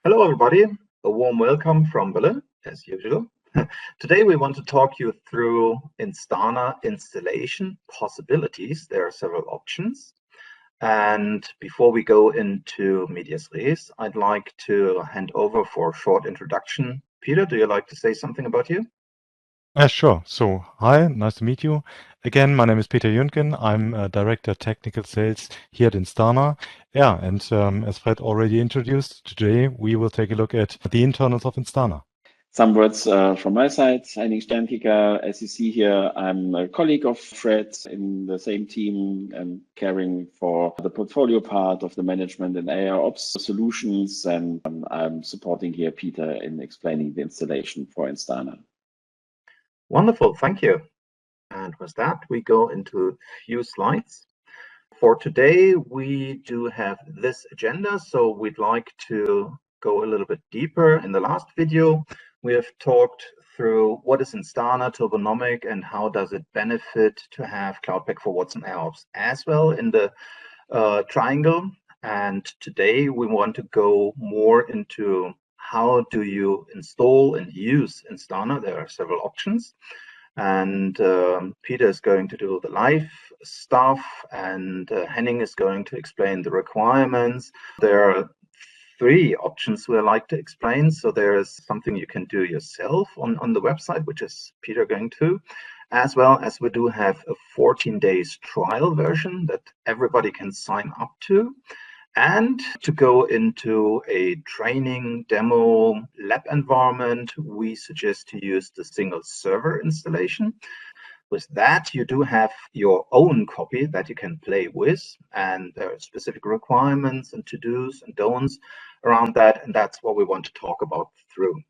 Hello, everybody. A warm welcome from Berlin, as usual. Today, we want to talk you through Instana installation possibilities. There are several options. And before we go into medias res, I'd like to hand over for a short introduction. Peter, do you like to say something about you? Sure. So, hi, nice to meet you. Again, my name is Peter Jünken. I'm Director Technical Sales here at Instana. Yeah, and as Fred already introduced, today we will take a look at the internals of Instana. Some words from my side. Henning Sternkicker, as you see here, I'm a colleague of Fred in the same team and caring for the portfolio part of the management and AIOps solutions. And I'm supporting here Peter in explaining the installation for Instana. Wonderful, thank you. And with that, we go into a few slides. For today, we do have this agenda, so we'd like to go a little bit deeper. In the last video, we have talked through what is Instana, Turbonomic, and how does it benefit to have Cloudpack for Watson AIOps as well in the triangle. And today, we want to go more into how do you install and use Instana. There are several options. And Peter is going to do the live stuff, and Henning is going to explain the requirements. There are three options we like to explain. So there is something you can do yourself on the website, which is Peter going to, as well as we do have a 14 days trial version that everybody can sign up to. And to go into a training demo lab environment, we suggest to use the single server installation. With that, you do have your own copy that you can play with, and there are specific requirements and to-dos and don'ts around that, and that's what we want to talk about through.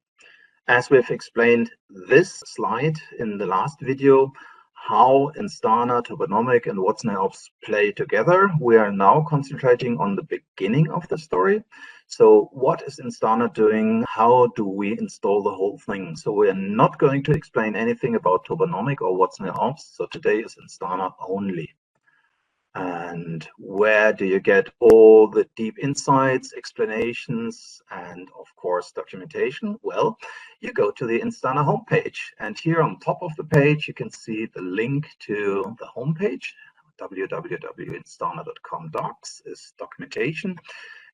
As we've explained this slide in the last video, how Instana, Turbonomic, and Watson AIOps play together. We are now concentrating on the beginning of the story. So what is Instana doing? How do we install the whole thing? So we are not going to explain anything about Turbonomic or Watson AIOps. So today is Instana only. And where do you get all the deep insights, explanations, and of course, documentation? Well, you go to the Instana homepage. And here on top of the page, you can see the link to the homepage. www.instana.com docs is documentation.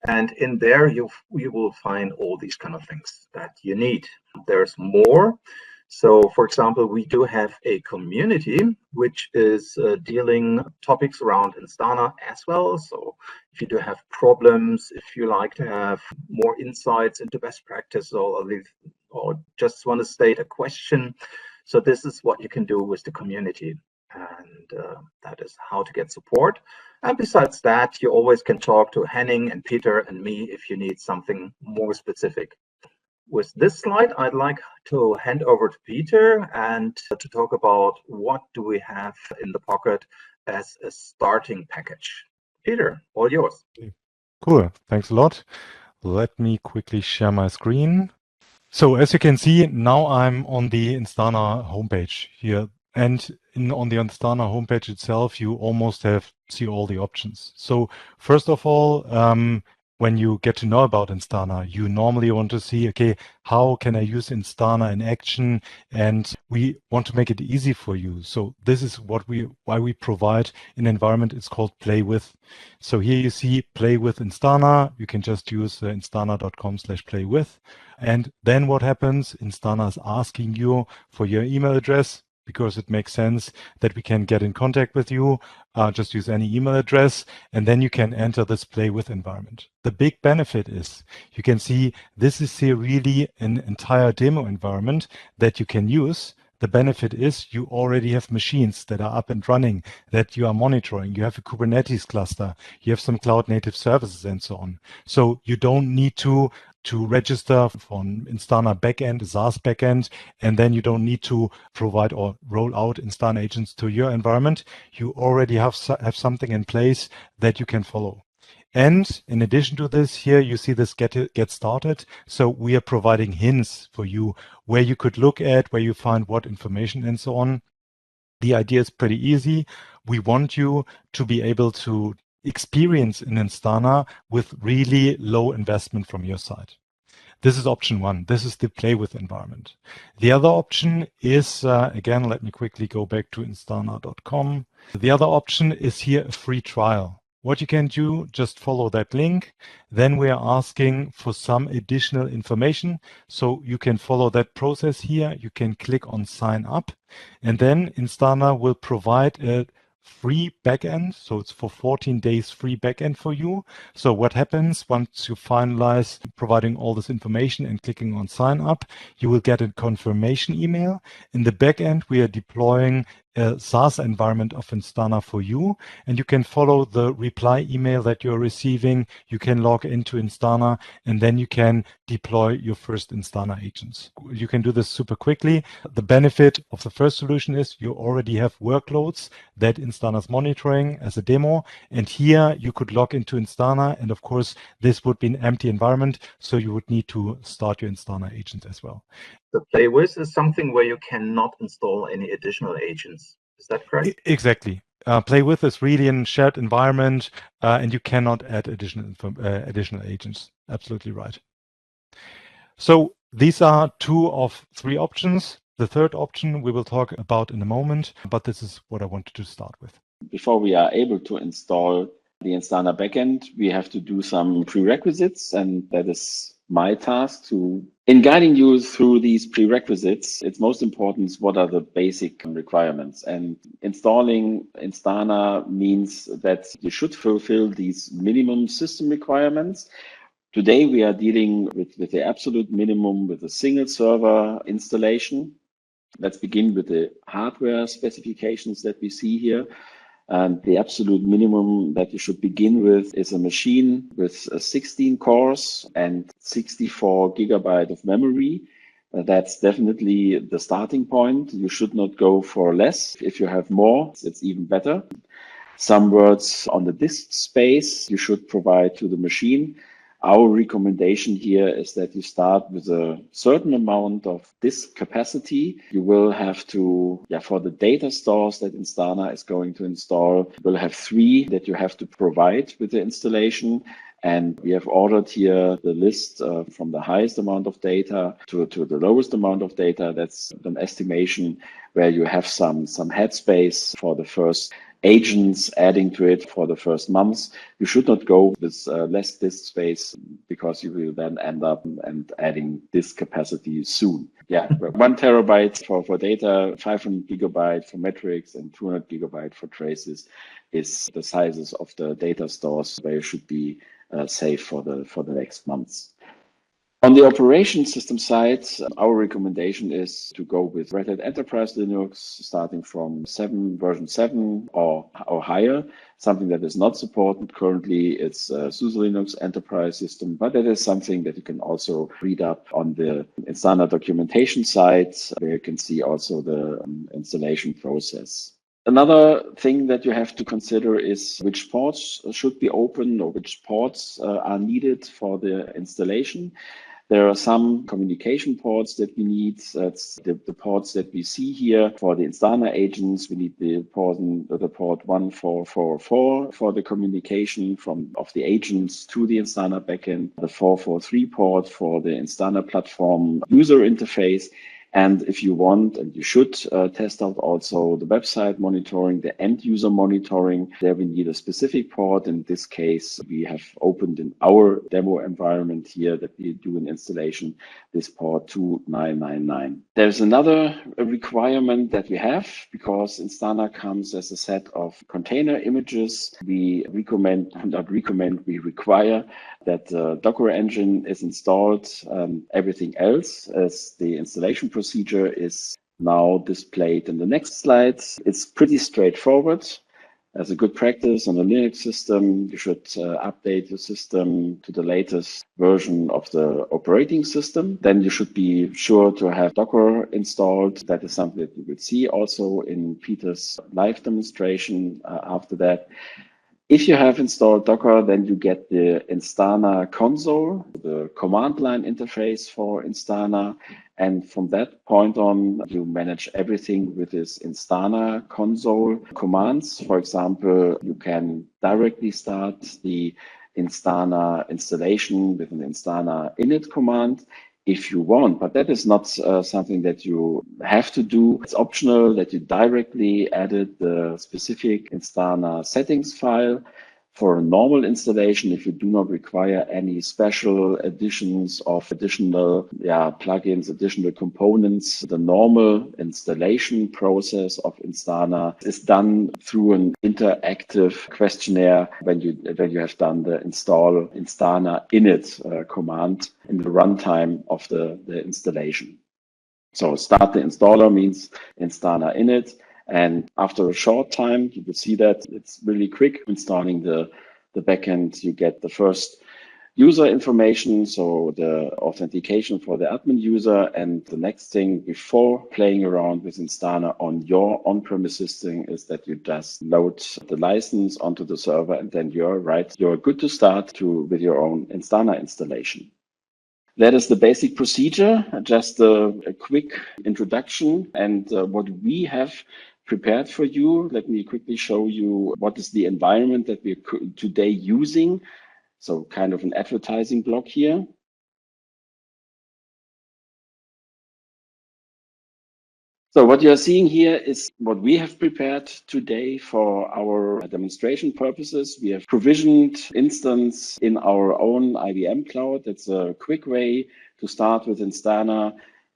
And in there, you will find all these kind of things that you need. There's more. So, for example, we do have a community which is dealing topics around Instana as well. So if you do have problems, if you like to have more insights into best practice or just want to state a question, so this is what you can do with the community. And that is how to get support. And besides that, you always can talk to Henning and Peter and me if you need something more specific. With this slide, I'd like to hand over to Peter and to talk about what do we have in the pocket as a starting package. Peter, all yours. Cool, thanks a lot. Let me quickly share my screen. So as you can see, now I'm on the Instana homepage here. And on the Instana homepage itself, you almost see all the options. So first of all, when you get to know about Instana, you normally want to see, okay, how can I use Instana in action? And we want to make it easy for you. So this is why we provide an environment. It's called Play With. So here you see Play With Instana. You can just use instana.com/playwith. And then what happens? Instana is asking you for your email address, because it makes sense that we can get in contact with you. Just use any email address, and then you can enter this Play With environment. The big benefit is you can see this is here really an entire demo environment that you can use. The benefit is you already have machines that are up and running that you are monitoring. You have a Kubernetes cluster, you have some cloud native services and so on. So you don't need to register for an Instana backend, a SaaS backend, and then you don't need to provide or roll out Instana agents to your environment. You already have something in place that you can follow. And in addition to this, here you see this get started. So we are providing hints for you where you could look at, where you find what information and so on. The idea is pretty easy. We want you to be able to experience in Instana with really low investment from your side. This is option one. This is the play with environment. The other option is, again, let me quickly go back to instana.com. The other option is here a free trial. What you can do, just follow that link. Then we are asking for some additional information. So you can follow that process here. You can click on sign up, and then Instana will provide a free backend. So it's for 14 days free backend for you. So what happens once you finalize providing all this information and clicking on sign up, you will get a confirmation email. In the backend, we are deploying a SaaS environment of Instana for you, and you can follow the reply email that you're receiving. You can log into Instana, and then you can deploy your first Instana agents. You can do this super quickly. The benefit of the first solution is you already have workloads that Instana is monitoring as a demo, and here you could log into Instana, and of course this would be an empty environment, so you would need to start your Instana agent as well. The play with is something where you cannot install any additional agents. Is that correct? Exactly. Play with is really a shared environment, and you cannot add additional agents. Absolutely right. So these are 2 of 3 options. The third option we will talk about in a moment, but this is what I wanted to start with. Before we are able to install the Instana backend, we have to do some prerequisites, and that is my task to, in guiding you through these prerequisites, it's most important what are the basic requirements. And installing Instana means that you should fulfill these minimum system requirements. Today, we are dealing with the absolute minimum with a single server installation. Let's begin with the hardware specifications that we see here. And the absolute minimum that you should begin with is a machine with 16 cores and 64 gigabyte of memory. That's definitely the starting point. You should not go for less. If you have more, it's even better. Some words on the disk space you should provide to the machine. Our recommendation here is that you start with a certain amount of disk capacity. You will have to, for the data stores that Instana is going to install, you will have 3 that you have to provide with the installation. And we have ordered here the list from the highest amount of data to the lowest amount of data. That's an estimation where you have some headspace for the first agents adding to it for the first months. You should not go with less disk space because you will then end up and adding disk capacity soon. 1 terabyte for data, 500 gigabyte for metrics, and 200 gigabyte for traces is the sizes of the data stores where you should be safe for the next months. On the operation system side, our recommendation is to go with Red Hat Enterprise Linux, starting from version 7 or higher. Something that is not supported currently, it's SUSE Linux Enterprise System, but that is something that you can also read up on the Instana documentation site, where you can see also the installation process. Another thing that you have to consider is which ports should be open or which ports are needed for the installation. There are some communication ports that we need. That's the ports that we see here for the Instana agents. We need the port 1444 for the communication of the agents to the Instana backend, the 443 port for the Instana platform user interface. And if you want, and you should test out also the website monitoring, the end user monitoring, there we need a specific port. In this case, we have opened in our demo environment here that we do an installation, this port 2999. There's another requirement that we have because Instana comes as a set of container images. We require that the Docker engine is installed. Everything else as the installation procedure is now displayed in the next slide. It's pretty straightforward. As a good practice on a Linux system, you should update your system to the latest version of the operating system. Then you should be sure to have Docker installed. That is something that you will see also in Peter's live demonstration after that. If you have installed Docker, then you get the Instana console, the command line interface for Instana. And from that point on, you manage everything with this Instana console commands. For example, you can directly start the Instana installation with an Instana init command if you want, but that is not something that you have to do. It's optional that you directly added the specific Instana settings file. For a normal installation, if you do not require any special additions of additional plugins, additional components, the normal installation process of Instana is done through an interactive questionnaire when you have done the install Instana init command in the runtime of the installation. So start the installer means Instana init. And after a short time, you will see that it's really quick installing the backend. You get the first user information, so the authentication for the admin user. And the next thing before playing around with Instana on your on-premise system is that you just load the license onto the server, and then you're good to start with your own Instana installation. That is the basic procedure, just a quick introduction and what we have prepared for you. Let me quickly show you what is the environment that we're today using. So kind of an advertising block here. So what you are seeing here is what we have prepared today for our demonstration purposes. We have provisioned instance in our own IBM cloud. That's a quick way to start with Instana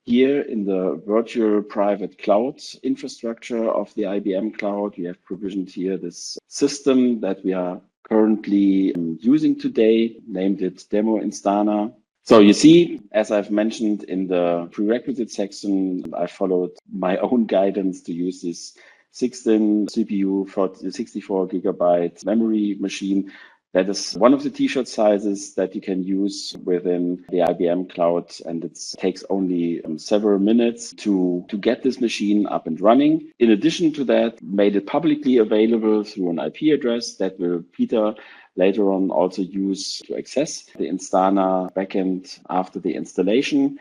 here in the virtual private cloud infrastructure of the IBM cloud. We have provisioned here this system that we are currently using today, named it Demo Instana. So you see, as I've mentioned in the prerequisite section, I followed my own guidance to use this 16 CPU for the 64 gigabyte memory machine. That is one of the t-shirt sizes that you can use within the IBM cloud, and it takes only several minutes to get this machine up and running. In addition to that, made it publicly available through an IP address that will Peter later on also use to access the Instana backend after the installation.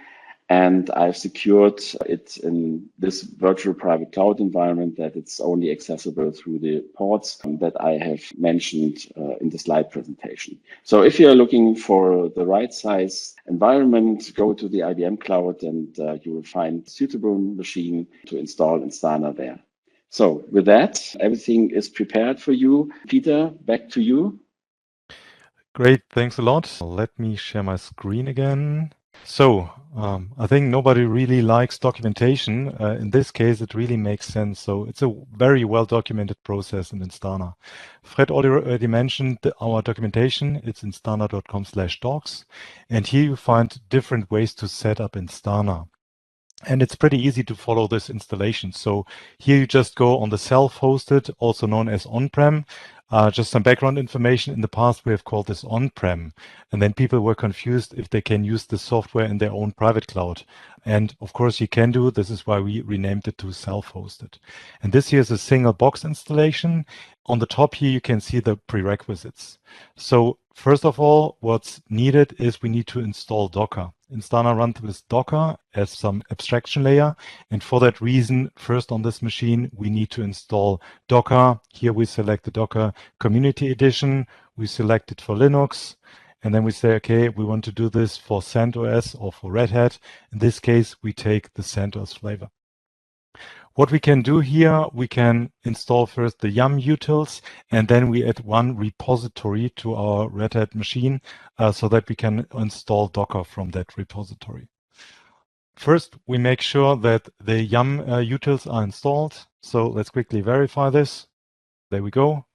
And I've secured it in this virtual private cloud environment that it's only accessible through the ports that I have mentioned in the slide presentation. So if you're looking for the right size environment, go to the IBM cloud and you will find a suitable machine to install Instana there. So with that, everything is prepared for you. Peter, back to you. Great, thanks a lot. Let me share my screen again. So I think nobody really likes documentation. In this case, it really makes sense. So it's a very well documented process in Instana. Fred already mentioned our documentation. It's instana.com/docs. And here you find different ways to set up Instana. And it's pretty easy to follow this installation. So here you just go on the self-hosted, also known as on-prem. Just some background information. In the past, we have called this on-prem. And then people were confused if they can use the software in their own private cloud. And of course, you can do. This is why we renamed it to self-hosted. And this here is a single box installation. On the top here, you can see the prerequisites. So first of all, what's needed is we need to install Docker. Instana runs with Docker as some abstraction layer. And for that reason, first on this machine, we need to install Docker. Here we select the Docker Community Edition. We select it for Linux. And then we say, okay, we want to do this for CentOS or for Red Hat. In this case, we take the CentOS flavor. What we can do here, we can install first the yum utils, and then we add one repository to our Red Hat machine so that we can install Docker from that repository. First, we make sure that the yum utils are installed. So let's quickly verify this. There we go.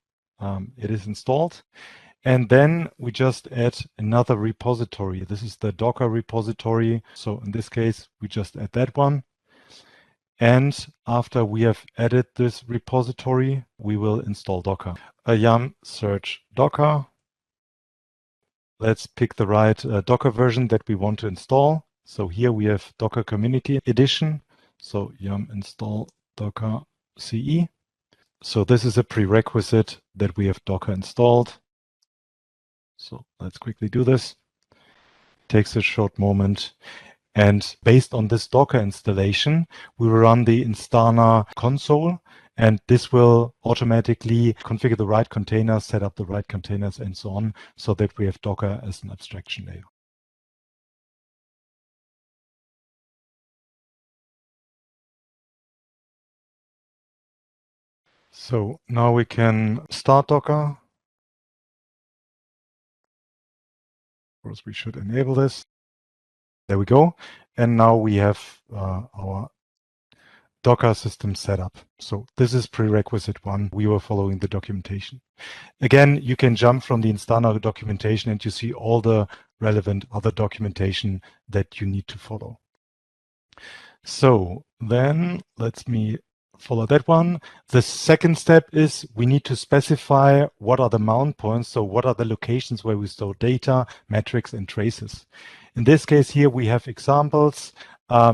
It is installed. And then we just add another repository. This is the Docker repository. So in this case, we just add that one. And after we have added this repository, we will install Docker. Yum search Docker. Let's pick the right Docker version that we want to install. So here we have Docker Community Edition. So yum install Docker CE. So this is a prerequisite that we have Docker installed. So let's quickly do this. Takes a short moment. And based on this Docker installation, we will run the Instana console, and this will automatically configure the right containers, set up the right containers, and so on, so that we have Docker as an abstraction layer. So now we can start Docker. Of course, we should enable this. There we go. And now we have our Docker system set up. So this is prerequisite 1. We were following the documentation. Again, you can jump from the Instana documentation and you see all the relevant other documentation that you need to follow. So then let me follow that one. The second step is we need to specify what are the mount points. So what are the locations where we store data, metrics, and traces. In this case here, we have examples.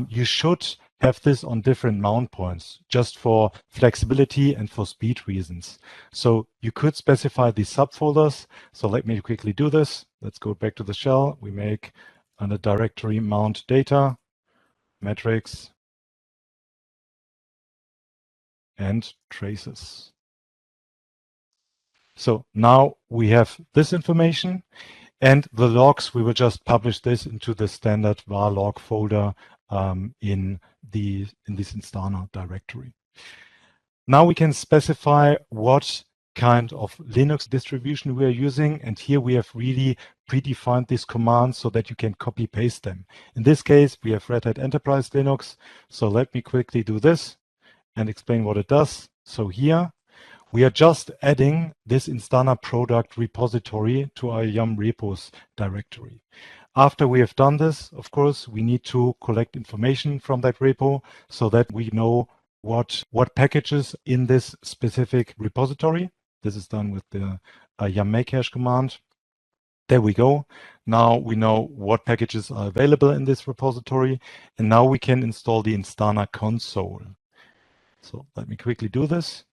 You should have this on different mount points just for flexibility and for speed reasons. So you could specify these subfolders. So let me quickly do this. Let's go back to the shell. We make under directory mount data, metrics, and traces. So now we have this information, and the logs, we will just publish this into the standard var log folder in this Instana directory. Now we can specify what kind of Linux distribution we are using, and here we have really predefined these commands so that you can copy paste them. In this case, we have Red Hat Enterprise Linux. So let me quickly do this and explain what it does. So here we are just adding this Instana product repository to our yum repos directory. After we have done this, of course, we need to collect information from that repo so that we know what packages in this specific repository. This is done with the yum make hash command. There we go. Now we know what packages are available in this repository, and now we can install the Instana console. So let me quickly do this.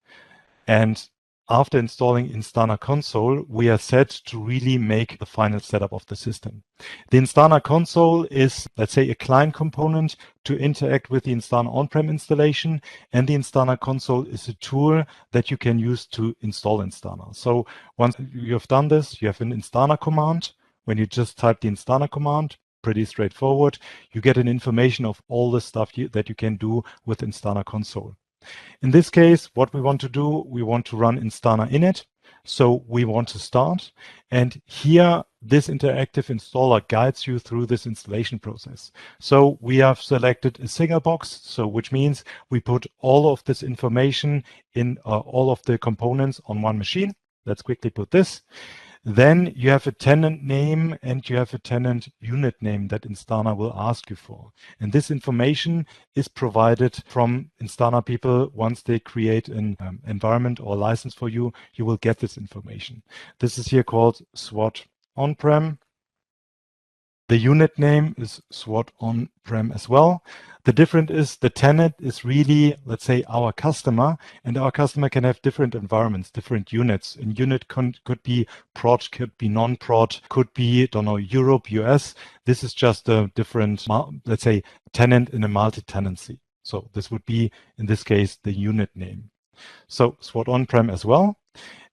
And after installing Instana console, we are set to really make the final setup of the system. The Instana console is, let's say, a client component to interact with the Instana on-prem installation, and the Instana console is a tool that you can use to install Instana. So once you have done this, you have an Instana command. When you just type the Instana command, pretty straightforward, you get an information of all the stuff that you can do with Instana console. In this case, what we want to do, we want to run Instana init. So we want to start. And here, this interactive installer guides you through this installation process. So we have selected a single box, so which means we put all of this information in all of the components on one machine. Let's quickly put this. Then you have a tenant name and you have a tenant unit name that Instana will ask you for. And this information is provided from Instana people. Once they create an environment or license for you, you will get this information. This is here called SWAT on-prem. The unit name is SWAT on-prem as well. The difference is the tenant is really, let's say, our customer, and our customer can have different environments, different units. A unit could be prod, could be non-prod, could be, don't know, Europe, US. This is just a different, let's say, tenant in a multi-tenancy. So this would be, in this case, the unit name. So SWAT on-prem as well.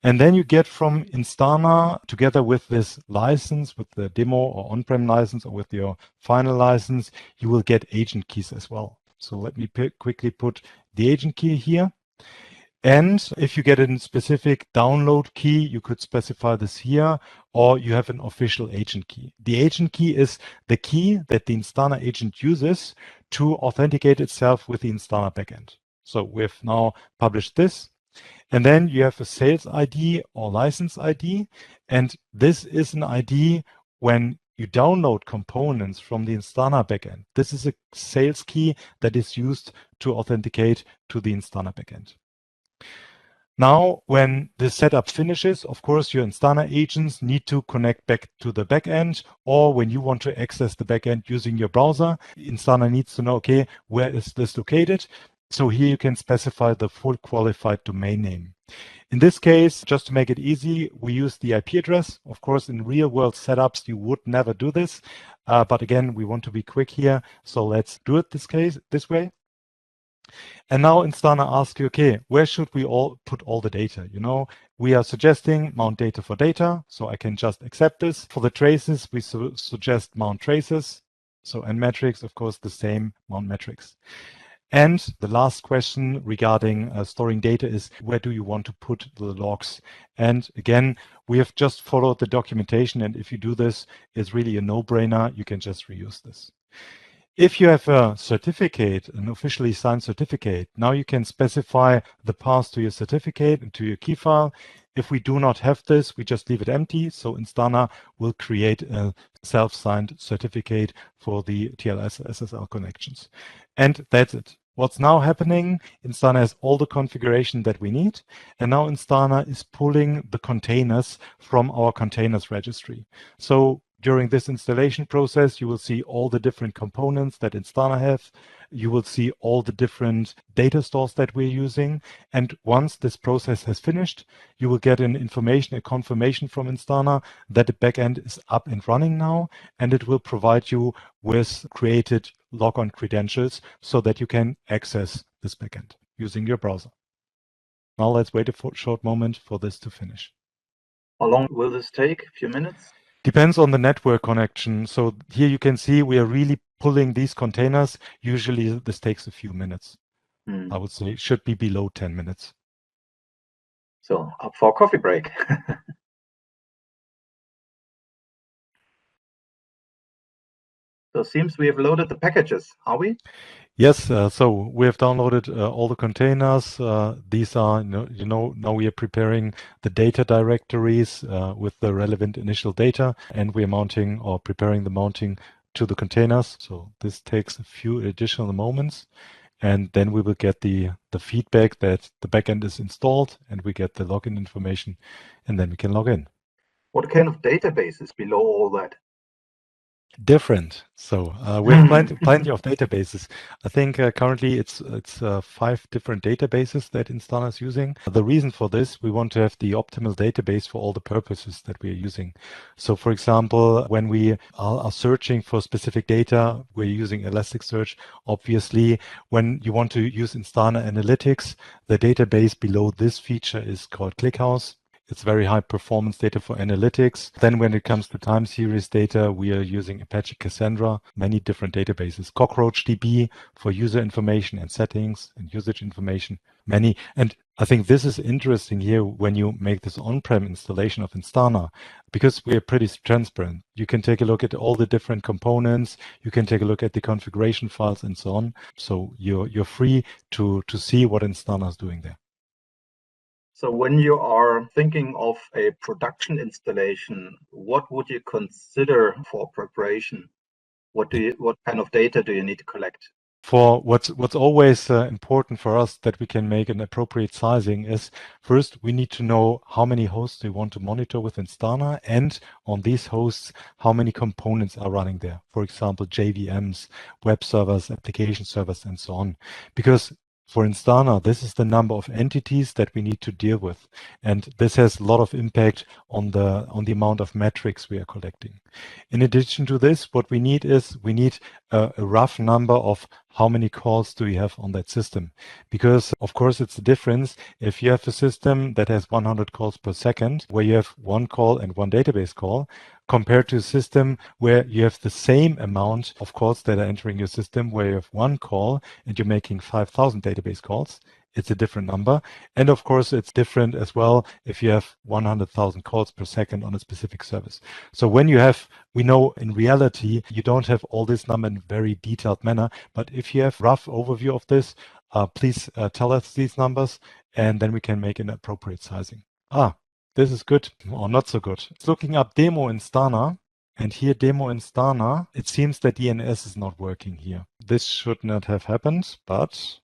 And then you get from Instana, together with this license, with the demo or on-prem license, or with your final license, you will get agent keys as well. So let me quickly put the agent key here. And if you get a specific download key, you could specify this here, or you have an official agent key. The agent key is the key that the Instana agent uses to authenticate itself with the Instana backend. So we've now published this. And then you have a sales ID or license ID. And this is an ID when you download components from the Instana backend. This is a sales key that is used to authenticate to the Instana backend. Now, when the setup finishes, of course, your Instana agents need to connect back to the backend, or when you want to access the backend using your browser, Instana needs to know, okay, where is this located? So here you can specify the full qualified domain name. In this case, just to make it easy, we use the IP address. Of course, in real world setups, you would never do this. But again, we want to be quick here. So let's do it this way. And now Instana asks you, okay, where should we all put all the data? You know, we are suggesting mount data for data. So I can just accept this. For the traces, we suggest mount traces. So and metrics, of course, the same mount metrics. And the last question regarding storing data is, where do you want to put the logs? And again, we have just followed the documentation. And if you do this, it's really a no-brainer. You can just reuse this. If you have a certificate, an officially signed certificate, now you can specify the path to your certificate and to your key file. If we do not have this, we just leave it empty. So Instana will create a self-signed certificate for the TLS SSL connections. And that's it. What's now happening, Instana has all the configuration that we need. And now Instana is pulling the containers from our containers registry. So during this installation process, you will see all the different components that Instana have. You will see all the different data stores that we're using. And once this process has finished, you will get a confirmation from Instana that the backend is up and running now, and it will provide you with created logon credentials so that you can access this backend using your browser. Now let's wait a short moment for this to finish. How long will this take? A few minutes? Depends on the network connection. So here you can see we are really pulling these containers. Usually this takes a few minutes. I would say it should be below 10 minutes. So up for a coffee break. So it seems we have loaded the packages, are we? Yes, so we have downloaded all the containers. These are, now we are preparing the data directories with the relevant initial data, and we are mounting or preparing the mounting to the containers. So this takes a few additional moments, and then we will get the feedback that the backend is installed, and we get the login information, and then we can log in. What kind of database is below all that? Different. So we have plenty of databases. I think currently it's 5 different databases that Instana is using. The reason for this, we want to have the optimal database for all the purposes that we are using. So for example, when we are searching for specific data, we're using Elasticsearch. Obviously, when you want to use Instana Analytics, the database below this feature is called ClickHouse. It's very high performance data for analytics. Then when it comes to time series data, we are using Apache Cassandra, many different databases, CockroachDB for user information and settings and usage information, many. And I think this is interesting here when you make this on-prem installation of Instana, because we are pretty transparent. You can take a look at all the different components. You can take a look at the configuration files and so on. So you're free to see what Instana is doing there. So when you are thinking of a production installation, what would you consider for preparation? What kind of data do you need to collect? For what's always important for us that we can make an appropriate sizing is, first we need to know how many hosts we want to monitor with Instana, and on these hosts how many components are running there. For example, JVMs, web servers, application servers, and so on. Because for Instana, this is the number of entities that we need to deal with, and this has a lot of impact on the amount of metrics we are collecting. In addition to this, what we need is a rough number of how many calls do we have on that system, because of course it's a difference if you have a system that has 100 calls per second, where you have one call and one database call, compared to a system where you have the same amount of calls that are entering your system, where you have one call and you're making 5,000 database calls. It's a different number. And of course, it's different as well if you have 100,000 calls per second on a specific service. So when you have, we know in reality, you don't have all this number in a very detailed manner, but if you have rough overview of this, please tell us these numbers, and then we can make an appropriate sizing. This is good or not so good. It's looking up demo Instana, and here demo Instana, it seems that DNS is not working here. This should not have happened, but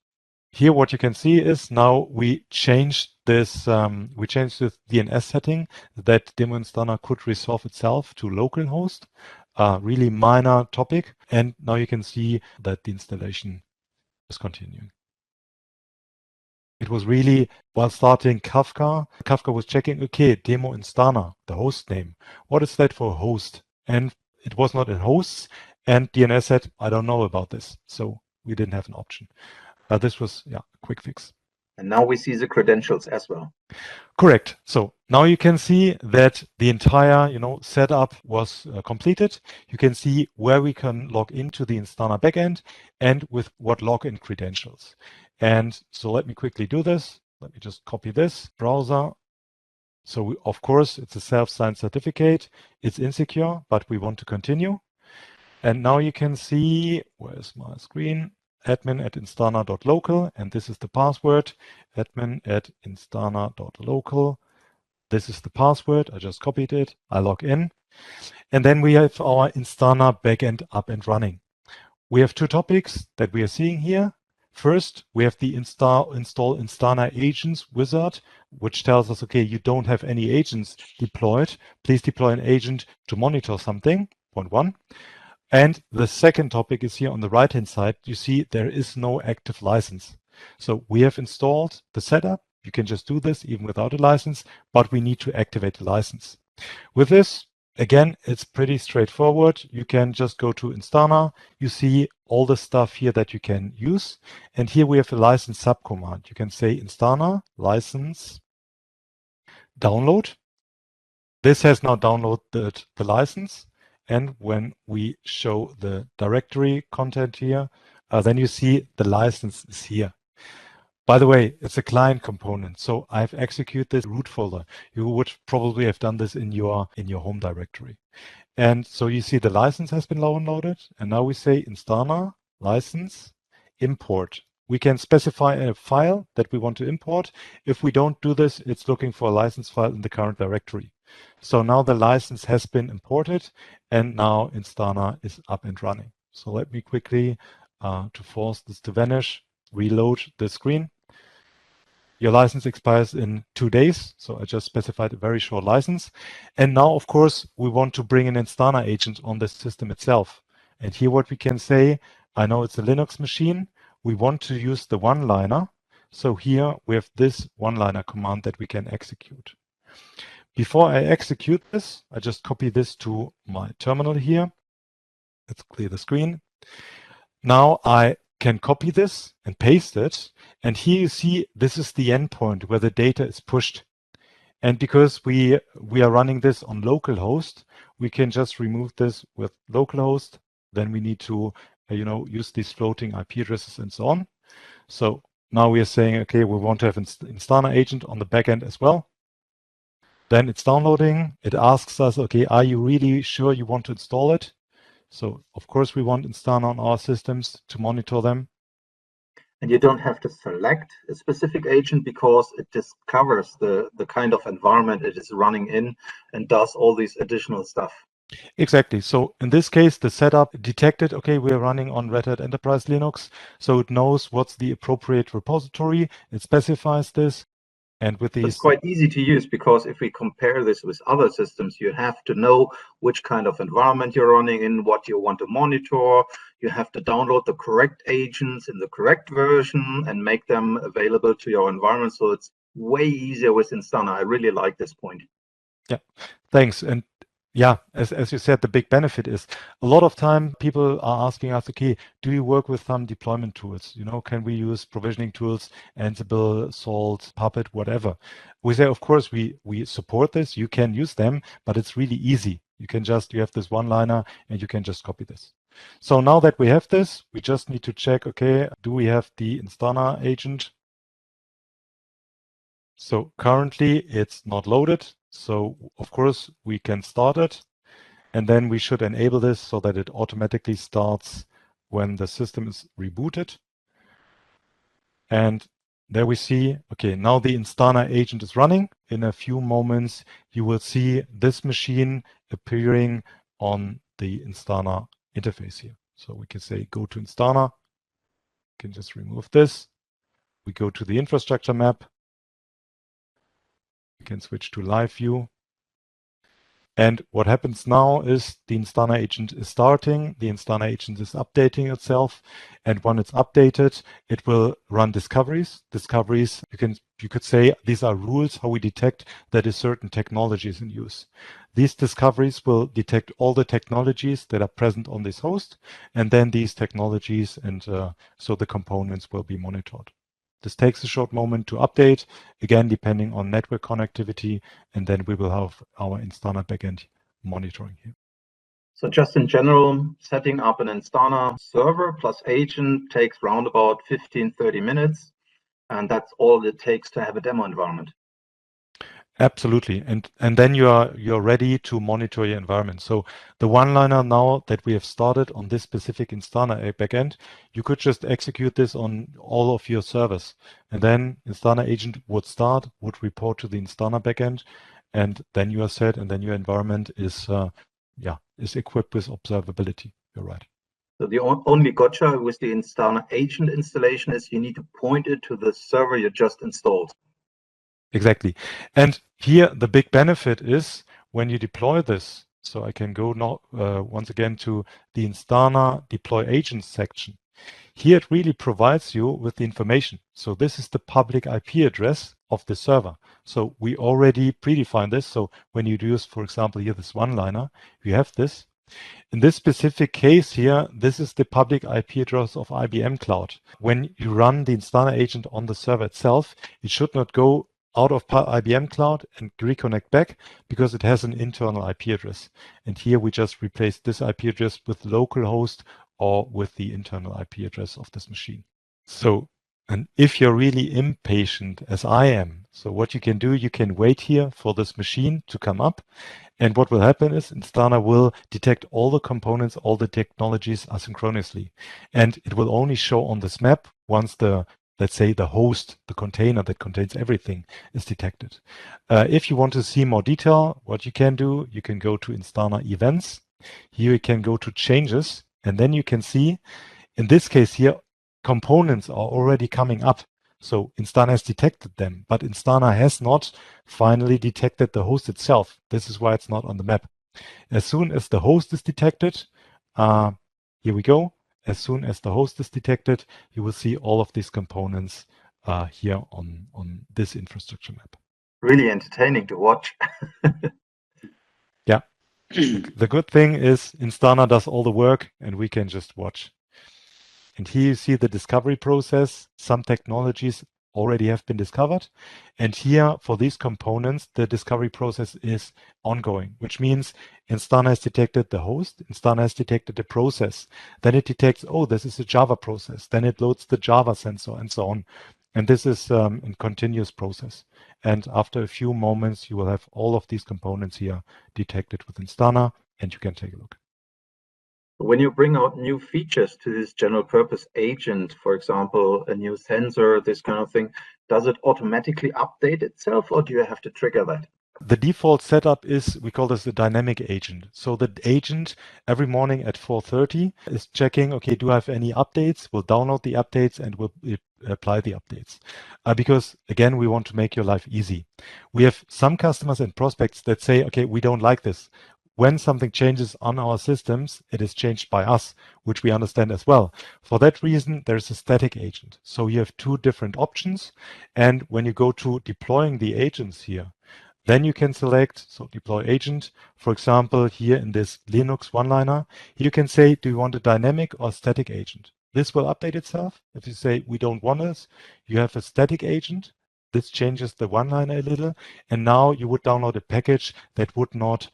here what you can see is now we changed this DNS setting that demo Instana could resolve itself to localhost, really minor topic. And now you can see that the installation is continuing. It was really while starting Kafka was checking, okay, demo Instana, the host name. What is that for host? And it was not in hosts. And DNS said, I don't know about this. So we didn't have an option. But this was, yeah, a quick fix. And now we see the credentials as well. Correct. So now you can see that the entire, setup was completed. You can see where we can log into the Instana backend and with what login credentials. And so let me quickly do this. Let me just copy this browser. So of course, it's a self-signed certificate. It's insecure, but we want to continue. And now you can see, where's my screen? admin@instana.local, and this is the password, admin@instana.local. This is the password. I just copied it. I log in. And then we have our Instana backend up and running. We have two topics that we are seeing here. First, we have the install Instana agents wizard, which tells us, okay, you don't have any agents deployed. Please deploy an agent to monitor something, point one. And the second topic is here on the right-hand side. You see there is no active license. So we have installed the setup. You can just do this even without a license, but we need to activate the license. With this, again, it's pretty straightforward. You can just go to Instana. You see all the stuff here that you can use. And here we have a license subcommand. You can say Instana license download. This has now downloaded the license. And when we show the directory content here, then you see the license is here. By the way, it's a client component. So I've executed this root folder. You would probably have done this in your home directory. And so you see the license has been downloaded. And now we say Instana license import. We can specify a file that we want to import. If we don't do this, it's looking for a license file in the current directory. So now the license has been imported and now Instana is up and running. So let me quickly, to force this to vanish, reload the screen. Your license expires in 2 days. So I just specified a very short license. And now, of course, we want to bring an Instana agent on the system itself. And here what we can say, I know it's a Linux machine. We want to use the one-liner. So here we have this one-liner command that we can execute. Before I execute this, I just copy this to my terminal here. Let's clear the screen. Now I can copy this and paste it. And here you see this is the endpoint where the data is pushed. And because we are running this on localhost, we can just remove this with localhost. Then we need to use these floating IP addresses and so on. So now we are saying, okay, we want to have Instana agent on the backend as well. Then it's downloading. It asks us, okay, are you really sure you want to install it? So of course we want Instana on our systems to monitor them. And you don't have to select a specific agent because it just covers the kind of environment it is running in and does all these additional stuff. Exactly. So in this case, the setup detected, okay, we're running on Red Hat Enterprise Linux. So it knows what's the appropriate repository. It specifies this. And with these, it's quite easy to use because if we compare this with other systems, you have to know which kind of environment you're running in, what you want to monitor. You have to download the correct agents in the correct version and make them available to your environment. So it's way easier with Instana. I really like this point. Yeah, thanks. And yeah, as you said, the big benefit is a lot of time people are asking us, okay, do you work with some deployment tools? Can we use provisioning tools, Ansible, Salt, Puppet, whatever? We say, of course, we support this. You can use them, but it's really easy. You have this one-liner and you can just copy this. So now that we have this, we just need to check, okay, do we have the Instana agent? So currently it's not loaded. So of course we can start it and then we should enable this so that it automatically starts when the system is rebooted. And there we see, okay, now the Instana agent is running. In a few moments, you will see this machine appearing on the Instana interface here. So we can say, go to Instana. We can just remove this. We go to the infrastructure map. We can switch to live view. And what happens now is the Instana agent is starting, the Instana agent is updating itself, and when it's updated, it will run discoveries. Discoveries, you could say these are rules how we detect that a certain technology is in use. These discoveries will detect all the technologies that are present on this host, and then these technologies and so the components will be monitored. This takes a short moment to update, again, depending on network connectivity, and then we will have our Instana backend monitoring here. So just in general, setting up an Instana server plus agent takes around about 15-30 minutes, and that's all it takes to have a demo environment. Absolutely, and then you're ready to monitor your environment. So the one-liner now that we have started on this specific Instana backend, you could just execute this on all of your servers, and then Instana agent would start, would report to the Instana backend, and then you are set, and then your environment is equipped with observability. You're right. So the only gotcha with the Instana agent installation is you need to point it to the server you just installed. Exactly. And here the big benefit is when you deploy this. So I can go now once again to the Instana deploy agents section. Here it really provides you with the information. So this is the public IP address of the server. So we already predefined this. So when you use, for example, here this one-liner, you have this. In this specific case here, this is the public IP address of IBM Cloud. When you run the Instana agent on the server itself, it should not go out of IBM Cloud and reconnect back because it has an internal IP address. And here we just replace this IP address with localhost or with the internal IP address of this machine. So, and if you're really impatient as I am, so what you can do, you can wait here for this machine to come up. And what will happen is Instana will detect all the components, all the technologies asynchronously. And it will only show on this map once the, let's say, the host, the container that contains everything is detected. If you want to see more detail, what you can do, you can go to Instana events. Here you can go to changes, and then you can see, in this case here, components are already coming up. So Instana has detected them, but Instana has not finally detected the host itself. This is why it's not on the map. As soon as the host is detected, here we go. As soon as the host is detected, you will see all of these components here on this infrastructure map. Really entertaining to watch. Yeah. The good thing is Instana does all the work and we can just watch. And here you see the discovery process. Some technologies already have been discovered. And here for these components, the discovery process is ongoing, which means Instana has detected the host, Instana has detected the process. Then it detects, oh, this is a Java process. Then it loads the Java sensor and so on. And this is a continuous process. And after a few moments, you will have all of these components here detected with Instana, and you can take a look. When you bring out new features to this general purpose agent, for example, a new sensor, this kind of thing, does it automatically update itself or do you have to trigger that? The default setup is, we call this a dynamic agent. So the agent every morning at 4:30 is checking, okay, do I have any updates? We'll download the updates and we'll apply the updates. Because again, we want to make your life easy. We have some customers and prospects that say, okay, we don't like this. When something changes on our systems, it is changed by us, which we understand as well. For that reason, there's a static agent. So you have two different options. And when you go to deploying the agents here, then you can select, so deploy agent. For example, here in this Linux one-liner, you can say, do you want a dynamic or static agent? This will update itself. If you say we don't want this, you have a static agent. This changes the one-liner a little. And now you would download a package that would not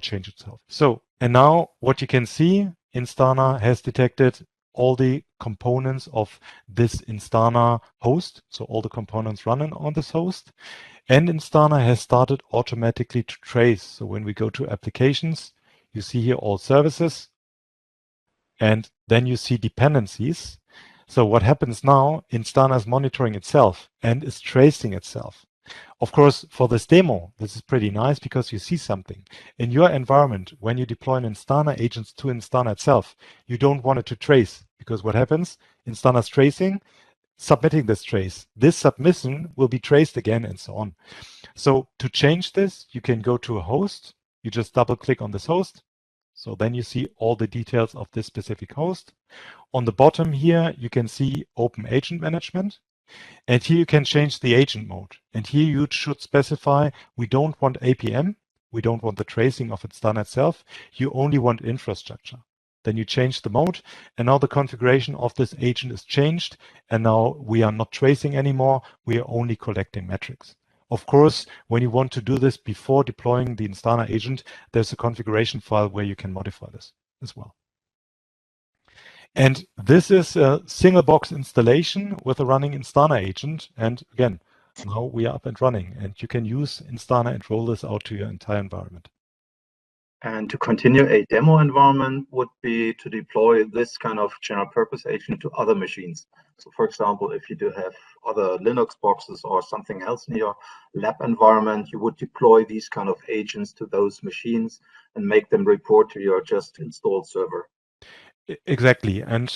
change itself. So, and now what you can see, Instana has detected all the components of this Instana host. So all the components running on this host. And Instana has started automatically to trace. So when we go to applications, you see here all services, and then you see dependencies. So what happens now, Instana is monitoring itself and is tracing itself. Of course, for this demo, this is pretty nice because you see something. In your environment, when you deploy an Instana agents to Instana itself, you don't want it to trace because what happens? Instana's tracing, submitting this trace. This submission will be traced again and so on. So to change this, you can go to a host You just double click on this host. So then you see all the details of this specific host. On the bottom here, you can see Open Agent Management. And here you can change the agent mode. And here you should specify, we don't want APM. We don't want the tracing of Instana itself. You only want infrastructure. Then you change the mode, and now the configuration of this agent is changed. And now we are not tracing anymore. We are only collecting metrics. Of course, when you want to do this before deploying the Instana agent, there's a configuration file where you can modify this as well. And this is a single box installation with a running Instana agent. And again, now we are up and running, and you can use Instana and roll this out to your entire environment. And to continue, a demo environment would be to deploy this kind of general purpose agent to other machines. So for example, if you do have other Linux boxes or something else in your lab environment, you would deploy these kind of agents to those machines and make them report to your just installed server. Exactly. And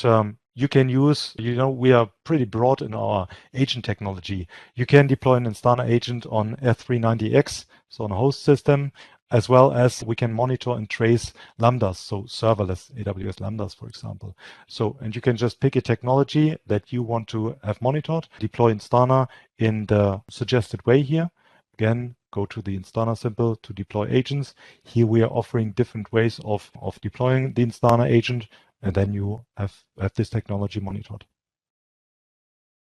you can use, we are pretty broad in our agent technology. You can deploy an Instana agent on S390X, so on a host system, as well as we can monitor and trace Lambdas, so serverless AWS Lambdas, for example. So, and you can just pick a technology that you want to have monitored, deploy Instana in the suggested way here. Again, go to the Instana symbol to deploy agents. Here we are offering different ways of deploying the Instana agent, and then you have this technology monitored.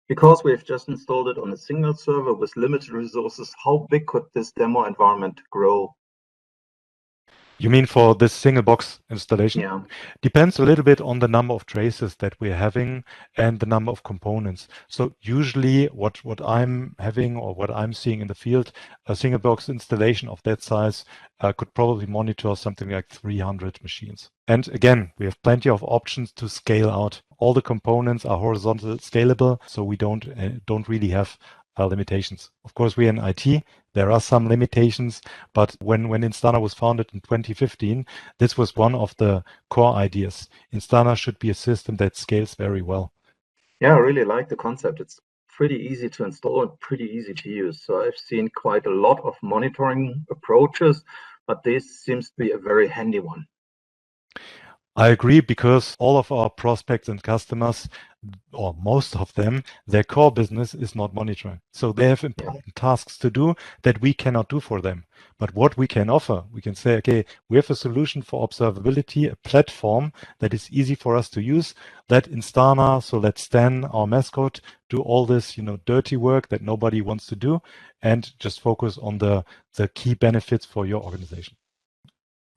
Because we've just installed it on a single server with limited resources, how big could this demo environment grow? You mean for this single box installation? Yeah. Depends a little bit on the number of traces that we're having and the number of components. So usually what I'm having or what I'm seeing in the field, a single box installation of that size could probably monitor something like 300 machines. And again, we have plenty of options to scale out. All the components are horizontal scalable, so we don't really have limitations. Of course, we're in IT. There are some limitations, but when Instana was founded in 2015, this was one of the core ideas. Instana should be a system that scales very well. Yeah, I really like the concept. It's pretty easy to install and pretty easy to use. So I've seen quite a lot of monitoring approaches, but this seems to be a very handy one. I agree, because all of our prospects and customers, or most of them, their core business is not monitoring. So they have important tasks to do that we cannot do for them. But what we can offer, we can say, okay, we have a solution for observability, a platform that is easy for us to use. Let Instana, so let Stan, our mascot, do all this, dirty work that nobody wants to do, and just focus on the key benefits for your organization.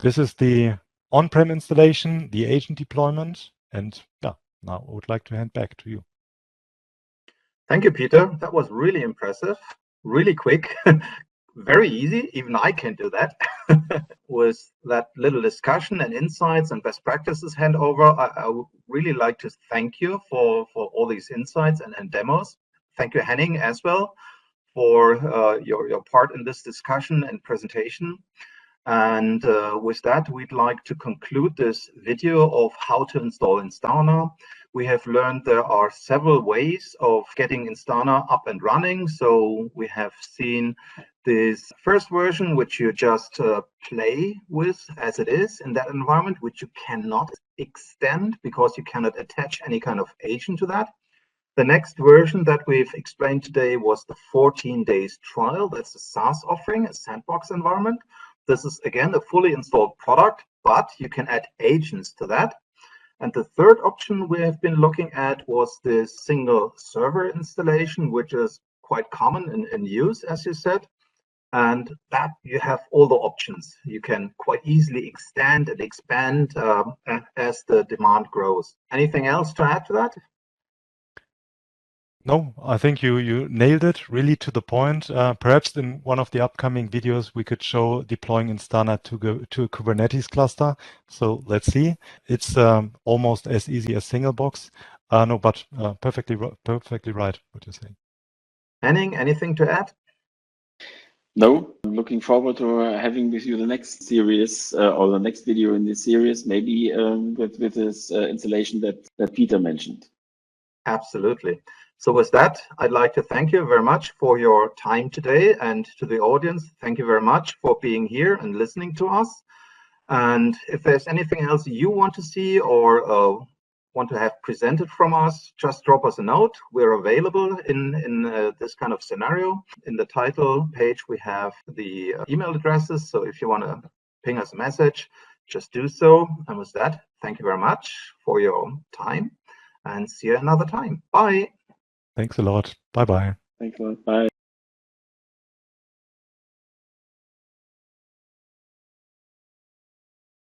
This is the on-prem installation, the agent deployment, and now I would like to hand back to you. Thank you, Peter. That was really impressive, really quick, very easy. Even I can do that. With that little discussion and insights and best practices handover, I would really like to thank you for all these insights and demos. Thank you, Henning, as well, for your part in this discussion and presentation. And with that, we'd like to conclude this video of how to install Instana. We have learned there are several ways of getting Instana up and running. So we have seen this first version, which you just play with as it is in that environment, which you cannot extend because you cannot attach any kind of agent to that. The next version that we've explained today was the 14 days trial. That's a SaaS offering, a sandbox environment. This is, again, a fully installed product, but you can add agents to that. And the third option we have been looking at was this single server installation, which is quite common in use, as you said. And that you have all the options. You can quite easily extend and expand as the demand grows. Anything else to add to that? No, I think you nailed it really to the point. Perhaps in one of the upcoming videos, we could show deploying Instana to a Kubernetes cluster. So let's see. It's almost as easy as single box. No, but perfectly right what you're saying. Henning, anything to add? No, I'm looking forward to having with you the next series or the next video in this series, maybe with this installation that Peter mentioned. Absolutely. So with that, I'd like to thank you very much for your time today, and to the audience, thank you very much for being here and listening to us. And if there's anything else you want to see or want to have presented from us, just drop us a note. We're available in this kind of scenario. In the title page, we have the email addresses. So if you want to ping us a message, just do so. And with that, thank you very much for your time, and see you another time. Bye. Thanks a lot. Bye-bye. Thanks a lot. Bye.